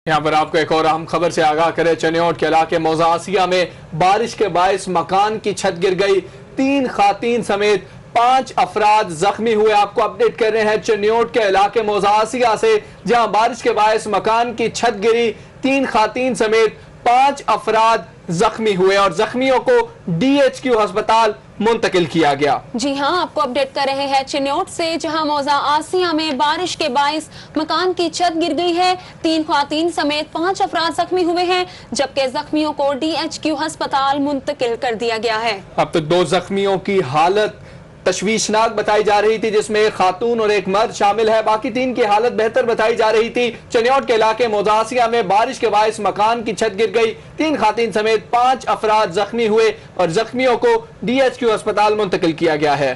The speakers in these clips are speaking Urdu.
یہاں پر آپ کو ایک اور اہم خبر سے آگاہ کرے چنیوٹ کے علاقے موضع آسیہ میں بارش کے باعث مکان کی چھت گر گئی، 3 خواتین سمیت 5 افراد زخمی ہوئے۔ آپ کو اپڈیٹ کر رہے ہیں چنیوٹ کے علاقے موضع آسیہ سے، جہاں بارش کے باعث مکان کی چھت گری، 3 خواتین سمیت 5 افراد زخمی ہوئے اور زخمیوں کو DHQ ہسپتال منتقل کیا گیا۔ جی ہاں، آپ کو اپڈیٹ کر رہے ہیں چنیوٹ سے، جہاں موضع آسیہ میں بارش کے باعث مکان کی چھت گر گئی ہے، 3 خواتین سمیت 5 افراد زخمی ہوئے ہیں، جبکہ زخمیوں کو DHQ ہسپتال منتقل کر دیا گیا ہے۔ اب تک 2 زخمیوں کی حالت تشویشناک بتائی جا رہی تھی، جس میں ایک خاتون اور ایک مرد شامل ہے، باقی 3 کی حالت بہتر بتائی جا رہی تھی۔ چنیوٹ کے علاقے موضع آسیہ میں بارش کے باعث مکان کی چھت گر گئی، 3 خواتین سمیت 5 افراد زخمی ہوئے اور زخمیوں کو DHQ ہسپتال منتقل کیا گیا ہے۔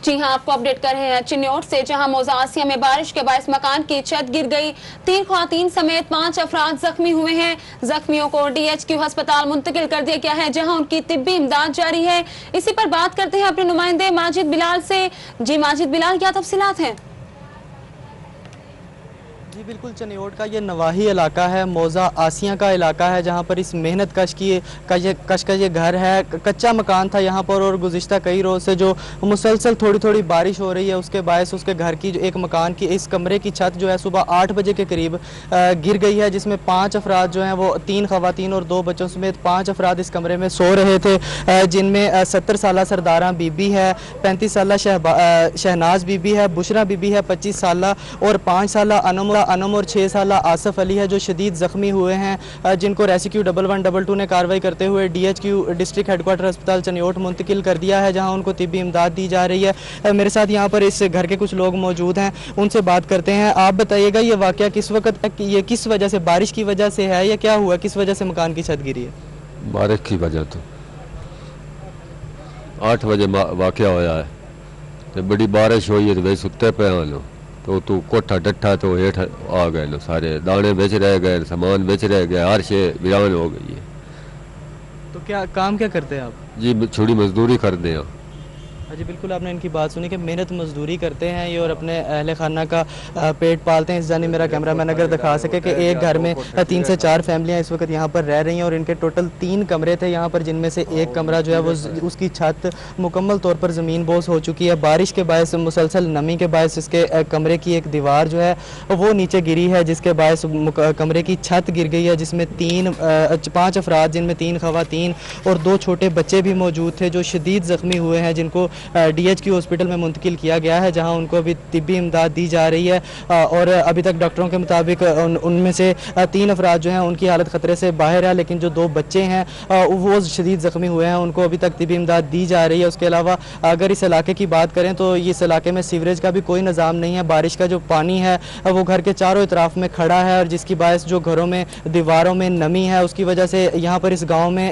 جی ہاں، آپ کو اپڈیٹ کر رہے ہیں چنیوٹ سے، جہاں موضع آسیہ میں بارش کے باعث مکان کی چھت گر گئی، 3 خواتین سمیت 5 افراد زخمی ہوئے ہیں، زخمیوں کو DHQ ہسپتال منتقل کر دیا گیا ہے، جہاں ان کی طبی امداد جاری ہے۔ اسی پر بات کرتے ہیں اپنے نمائندے ماجد بلال سے۔ جی ماجد بلال، کیا تفصیلات ہیں؟ جی بالکل، چنیوٹ کا یہ نواحی علاقہ ہے، موضع آسیہ کا علاقہ ہے، جہاں پر اس محنت کش کا یہ گھر ہے۔ کچا مکان تھا یہاں پر، اور گزشتہ کئی روز سے جو مسلسل تھوڑی تھوڑی بارش ہو رہی ہے، اس کے باعث اس کے گھر کی جو ایک مکان کی اس کمرے کی چھت جو ہے صبح 8 بجے کے قریب گر گئی ہے، جس میں 5 افراد جو ہیں وہ 3 خواتین اور 2 بچوں سمیت 5 افراد اس کمرے میں سو رہے تھے، جن میں 70 سالہ سرداراں بی بی ہے، 35 سالہ شہناز بی بی ہے، بشرا بی بی ہے 25 سالہ، اور 5 سالہ انم اور 6 سالہ آصف علی ہے، جو شدید زخمی ہوئے ہیں، جن کو ریسکیو 1112 نے کارروائی کرتے ہوئے DHQ ڈسٹرکٹ ہیڈ کوارٹر ہسپتال چنیوٹ منتقل کر دیا ہے، جہاں ان کو طبی امداد دی جا رہی ہے۔ میرے ساتھ یہاں پر اس گھر کے کچھ لوگ موجود ہیں، ان سے بات کرتے ہیں۔ آپ بتائیے گا یہ واقعہ کس وقت، یہ کس وجہ سے، بارش کی وجہ سے ہے یا کیا ہوا، کس وجہ سے مکان کی چھت گری ہے؟ بارش کی وجہ تو 8 بجے واقعہ ہوا ہے، بڑی بارش ہوئی ہے تو وہی ستے پہ ہیں لوگ، تو کوٹھا ڈٹھا تو ہیٹھ آ گئے لوگ، سارے دانے بیچ رہ گئے، سامان بیچ رہ گئے، ہر شے ویران ہو گئی ہے۔ تو کیا کام کیا کرتے ہیں آپ؟ جی چھوڑی مزدوری کر دیں۔ جی بالکل، آپ نے ان کی بات سنی کہ محنت مزدوری کرتے ہیں یہ، اور اپنے اہل خانہ کا پیٹ پالتے ہیں۔ اس جانب میرا کیمرہ مین اگر دکھا سکے کہ ایک گھر میں 3 سے 4 فیملیاں اس وقت یہاں پر رہ رہی ہیں، اور ان کے ٹوٹل 3 کمرے تھے یہاں پر، جن میں سے ایک کمرہ جو ہے وہ اس کی چھت مکمل طور پر زمین بوس ہو چکی ہے۔ بارش کے باعث، مسلسل نمی کے باعث اس کے کمرے کی ایک دیوار جو ہے وہ نیچے گری ہے، جس کے باعث کمرے کی چھت گر گئی ہے، جس میں 5 افراد، جن میں 3 خواتین اور 2 چھوٹے بچے بھی موجود تھے، جو شدید زخمی ہوئے ہیں، جن کو DHQ ہسپتال میں منتقل کیا گیا ہے، جہاں ان کو ابھی طبی امداد دی جا رہی ہے، اور ابھی تک ڈاکٹروں کے مطابق ان میں سے 3 افراد جو ہیں ان کی حالت خطرے سے باہر ہے، لیکن جو 2 بچے ہیں وہ شدید زخمی ہوئے ہیں، ان کو ابھی تک طبی امداد دی جا رہی ہے۔ اس کے علاوہ اگر اس علاقے کی بات کریں تو اس علاقے میں سیوریج کا بھی کوئی نظام نہیں ہے، بارش کا جو پانی ہے وہ گھر کے چاروں اطراف میں کھڑا ہے، اور جس کی باعث جو گھروں میں دیواروں میں نمی ہے، اس کی وجہ سے یہاں پر اس گاؤں میں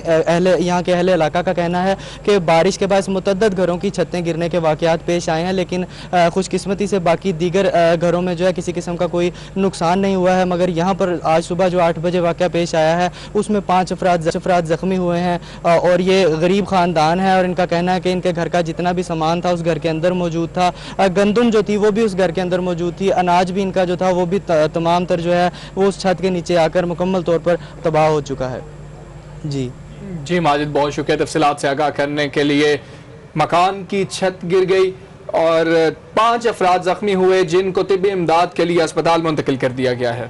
یہاں کے اہل علاقہ کا کہنا ہے کہ بارش کے باعث متعدد گھروں کی چھتیں گرنے کے واقعات پیش آئے ہیں، لیکن خوش قسمتی سے باقی دیگر گھروں میں جو ہے کسی قسم کا کوئی نقصان نہیں ہوا ہے، مگر یہاں پر آج صبح جو 8 بجے واقعہ پیش آیا ہے اس میں 5 افراد زخمی ہوئے ہیں، اور یہ غریب خاندان ہے، اور ان کا کہنا ہے کہ ان کے گھر کا جتنا بھی سامان تھا اس گھر کے اندر موجود تھا، گندم جو تھی وہ بھی اس گھر کے اندر موجود تھی، اناج بھی ان کا جو تھا وہ بھی تمام تر جو ہے وہ اس چھت کے نیچے آ کر مکمل طور پر تباہ ہو چکا ہے۔ جی ماجد، بہت شکریہ تفصیلات سے آگاہ کرنے کے لیے۔ مکان کی چھت گر گئی اور 5 افراد زخمی ہوئے، جن کو طبی امداد کے لیے ہسپتال منتقل کر دیا گیا ہے۔